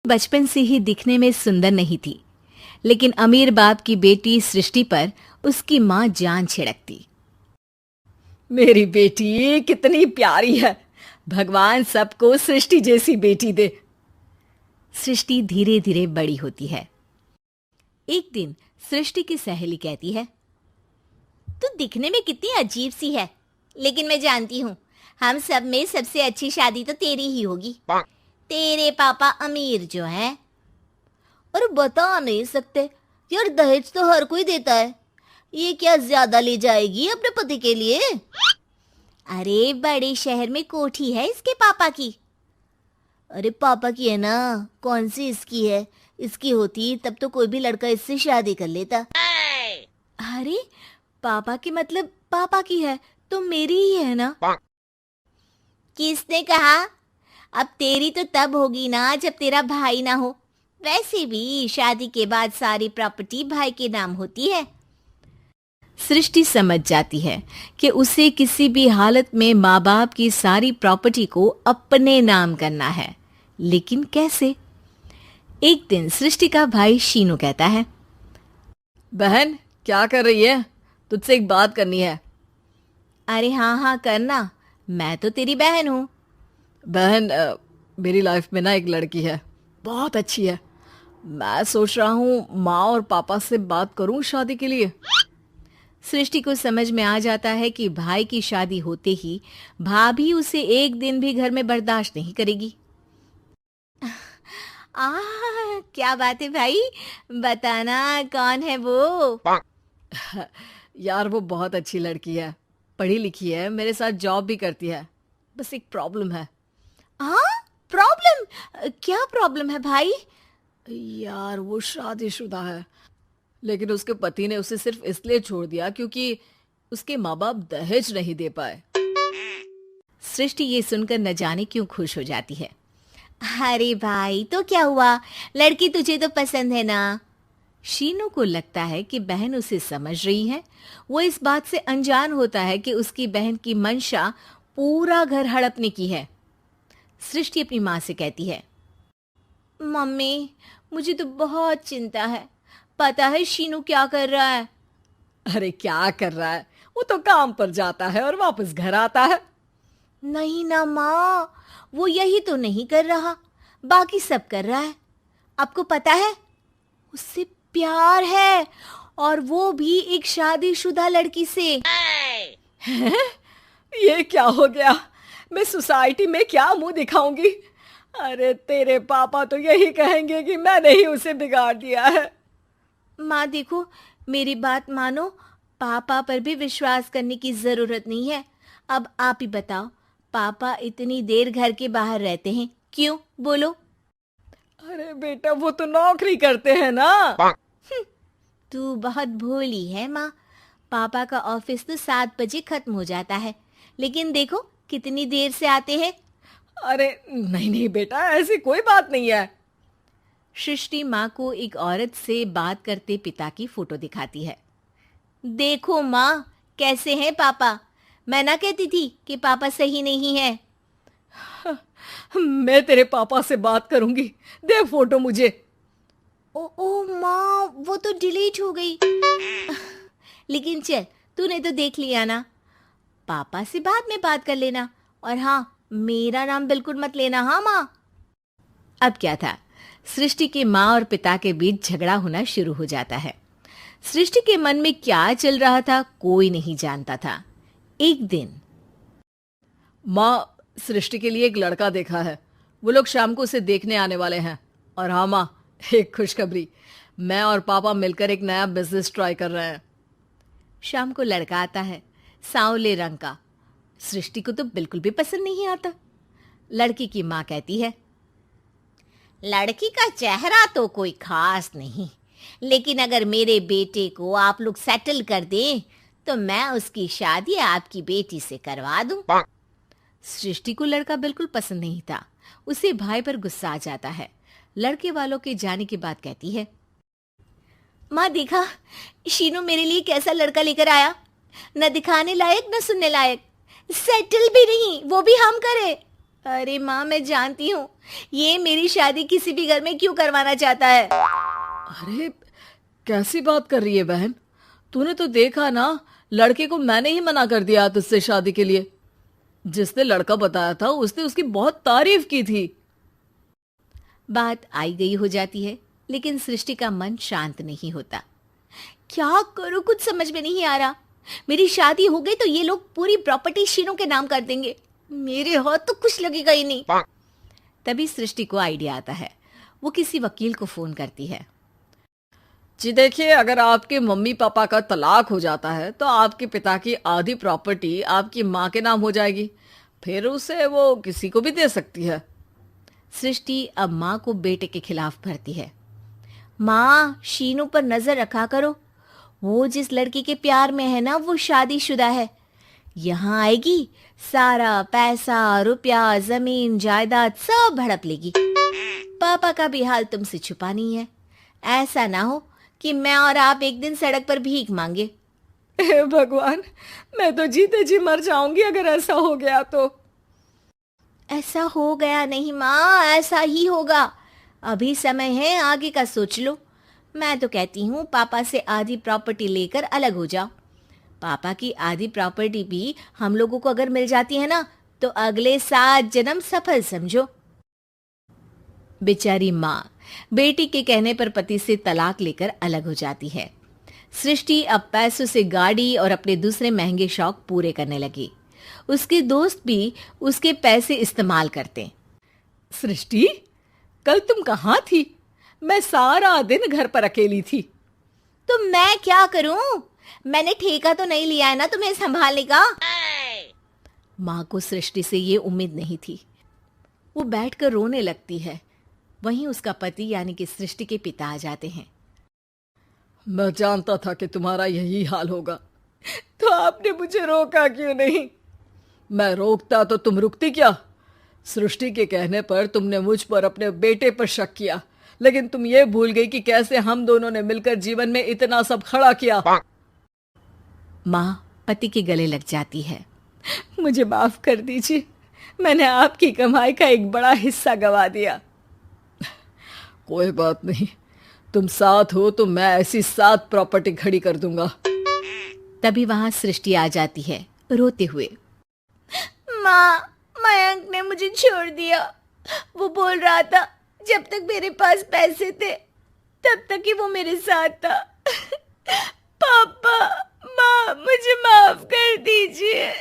बचपन से ही दिखने में सुंदर नहीं थी, लेकिन अमीर बाप की बेटी सृष्टि पर उसकी माँ जान छिड़कती। मेरी बेटी कितनी प्यारी है। भगवान सबको सृष्टि जैसी बेटी दे। सृष्टि धीरे धीरे बड़ी होती है। एक दिन सृष्टि की सहेली कहती है, तू दिखने में कितनी अजीब सी है, लेकिन मैं जानती हूँ हम सब में सबसे अच्छी शादी तो तेरी ही होगी। तेरे पापा अमीर जो हैं। और बता नहीं सकते यार, दहेज तो हर कोई देता है, ये क्या ज्यादा ले जाएगी अपने पति के लिए? अरे बड़े शहर में कोठी है इसके पापा की। अरे पापा की है ना, कौन सी इसकी है? इसकी होती तब तो कोई भी लड़का इससे शादी कर लेता। अरे पापा की मतलब पापा की है तो मेरी ही है ना? किसने कहा? अब तेरी तो तब होगी ना जब तेरा भाई ना हो। वैसे भी शादी के बाद सारी प्रॉपर्टी भाई के नाम होती है। सृष्टि समझ जाती है कि उसे किसी भी हालत में माँ बाप की सारी प्रॉपर्टी को अपने नाम करना है, लेकिन कैसे? एक दिन सृष्टि का भाई शीनू कहता है, बहन क्या कर रही है? तुझसे एक बात करनी है। अरे हाँ हाँ करना, मैं तो तेरी बहन हूँ। बहन मेरी लाइफ में ना एक लड़की है, बहुत अच्छी है। मैं सोच रहा हूँ माँ और पापा से बात करूँ शादी के लिए। सृष्टि को समझ में आ जाता है कि भाई की शादी होते ही भाभी उसे एक दिन भी घर में बर्दाश्त नहीं करेगी। क्या बात है भाई, बताना कौन है वो? यार वो बहुत अच्छी लड़की है, पढ़ी लिखी है, मेरे साथ जॉब भी करती है। बस एक प्रॉब्लम है। प्रॉब्लम? क्या प्रॉब्लम है भाई? यार वो शादीशुदा है, लेकिन उसके पति ने उसे सिर्फ इसलिए छोड़ दिया क्योंकि उसके माँ बाप दहेज नहीं दे पाए। सृष्टि ये सुनकर न जाने क्यों खुश हो जाती है। अरे भाई तो क्या हुआ, लड़की तुझे तो पसंद है ना? शीनू को लगता है कि बहन उसे समझ रही है। वो इस बात से अनजान होता है कि उसकी बहन की मंशा पूरा घर हड़पने की है। सृष्टि अपनी माँ से कहती है, मम्मी मुझे तो बहुत चिंता है। पता है शीनू क्या कर रहा है? अरे क्या कर रहा है? वो तो काम पर जाता है और वापस घर आता है। नहीं ना माँ, वो यही तो नहीं कर रहा, बाकी सब कर रहा है। आपको पता है उससे प्यार है, और वो भी एक शादीशुदा लड़की से। ये क्या हो गया? मैं सोसाइटी में क्या मुंह दिखाऊंगी? अरे तेरे पापा तो यही कहेंगे कि मैंने ही उसे बिगाड़ दिया है। माँ देखो, मेरी बात मानो, पापा पर भी विश्वास करने की जरूरत नहीं है। अब आप ही बताओ, पापा इतनी देर घर के बाहर रहते हैं क्यों? बोलो। अरे बेटा वो तो नौकरी करते हैं ना। तू बहुत भोली है माँ। पापा का ऑफिस तो 7 बजे खत्म हो जाता है, लेकिन देखो कितनी देर से आते हैं। अरे नहीं नहीं बेटा, ऐसी कोई बात नहीं है। सृष्टि माँ को एक औरत से बात करते पिता की फोटो दिखाती है। देखो माँ, कैसे हैं पापा? मैं ना कहती थी कि पापा सही नहीं है। मैं तेरे पापा से बात करूंगी, दे फोटो मुझे। ओ माँ, वो तो डिलीट हो गई। लेकिन चल, तूने तो देख लिया ना। पापा से बाद में बात कर लेना, और हाँ, मेरा नाम बिल्कुल मत लेना। हाँ माँ। अब क्या था, सृष्टि के माँ और पिता के बीच झगड़ा होना शुरू हो जाता है। सृष्टि के मन में क्या चल रहा था कोई नहीं जानता था। एक दिन, माँ सृष्टि के लिए एक लड़का देखा है, वो लोग शाम को उसे देखने आने वाले हैं। और हाँ माँ, एक खुशखबरी, मैं और पापा मिलकर एक नया बिजनेस ट्राई कर रहे हैं। शाम को लड़का आता है, सांवले रंग का। सृष्टि को तो बिल्कुल भी पसंद नहीं आता। लड़की की माँ कहती है, लड़की का चेहरा तो कोई खास नहीं, लेकिन अगर मेरे बेटे को आप लोग सेटल कर दें तो मैं उसकी शादी आपकी बेटी से करवा दूं। सृष्टि को लड़का बिल्कुल पसंद नहीं था। उसे भाई पर गुस्सा आ जाता है। लड़के वालों के जाने के बाद कहती है, माँ देखा, शीनू मेरे लिए कैसा लड़का लेकर आया, न दिखाने लायक न सुनने लायक, सेटल भी नहीं, वो भी हम करें। अरे माँ, मैं जानती हूँ ये मेरी शादी किसी भी घर में क्यों करवाना चाहता है। अरे कैसी बात कर रही है बहन? तूने तो देखा ना, लड़के को मैंने ही मना कर दिया तुझसे शादी के लिए। जिसने लड़का बताया था उसने उसकी बहुत तारीफ की थी। बात आई गई हो जाती है, लेकिन सृष्टि का मन शांत नहीं होता। क्या करूं, कुछ समझ में नहीं आ रहा। मेरी शादी हो गई तो ये लोग पूरी प्रॉपर्टी शीनू के नाम कर देंगे, मेरे हाथ तो कुछ लगेगा ही नहीं। तभी सृष्टि को आइडिया आता है। वो किसी वकील को फोन करती है। जी देखिए, अगर आपके मम्मी पापा का तलाक हो जाता है तो आपके पिता की आधी प्रॉपर्टी आपकी माँ के नाम हो जाएगी, फिर उसे वो किसी को भी दे सकती है। सृष्टि अब माँ को बेटे के खिलाफ भरती है। माँ, शीनू पर नजर रखा करो, वो जिस लड़की के प्यार में है ना वो शादीशुदा है। यहाँ आएगी, सारा पैसा रुपया जमीन जायदाद सब हड़प लेगी। पापा का भी हाल तुमसे छुपा नहीं है। ऐसा ना हो कि मैं और आप एक दिन सड़क पर भीख मांगे। हे भगवान, मैं तो जीते जी मर जाऊंगी अगर ऐसा हो गया तो। ऐसा हो गया नहीं माँ, ऐसा ही होगा। अभी समय है, आगे का सोच लो। मैं तो कहती हूँ पापा से आधी प्रॉपर्टी लेकर अलग हो जाओ। पापा की आधी प्रॉपर्टी भी हम लोगों को अगर मिल जाती है ना तो अगले 7 जन्म सफल समझो। बेचारी माँ बेटी के कहने पर पति से तलाक लेकर अलग हो जाती है। सृष्टि अब पैसों से गाड़ी और अपने दूसरे महंगे शौक पूरे करने लगी। उसके दोस्त भी उसके पैसे इस्तेमाल करते। सृष्टि, कल तुम कहाँ थी? मैं सारा दिन घर पर अकेली थी। तो मैं क्या करूं? मैंने ठेका तो नहीं लिया है ना तुम्हें संभालने का। माँ को सृष्टि से ये उम्मीद नहीं थी। वो बैठकर रोने लगती है। वहीं उसका पति यानी कि सृष्टि के पिता आ जाते हैं। मैं जानता था कि तुम्हारा यही हाल होगा, तो आपने मुझे रोका क्यों नहीं? मैं रोकता तो तुम रुकती क्या? सृष्टि के कहने पर तुमने मुझ पर अपने बेटे पर शक किया, लेकिन तुम ये भूल गई कि कैसे हम दोनों ने मिलकर जीवन में इतना सब खड़ा किया। माँ पति के गले लग जाती है। मुझे माफ कर दीजिए, मैंने आपकी कमाई का एक बड़ा हिस्सा गवा दिया। कोई बात नहीं, तुम साथ हो तो मैं ऐसी 7 प्रॉपर्टी खड़ी कर दूंगा। तभी वहां सृष्टि आ जाती है रोते हुए। माँ, मयंक ने मुझे छोड़ दिया। वो बोल रहा था जब तक मेरे पास पैसे थे तब तक ही वो मेरे साथ था। पापा, माँ, मुझे माफ कर दीजिए।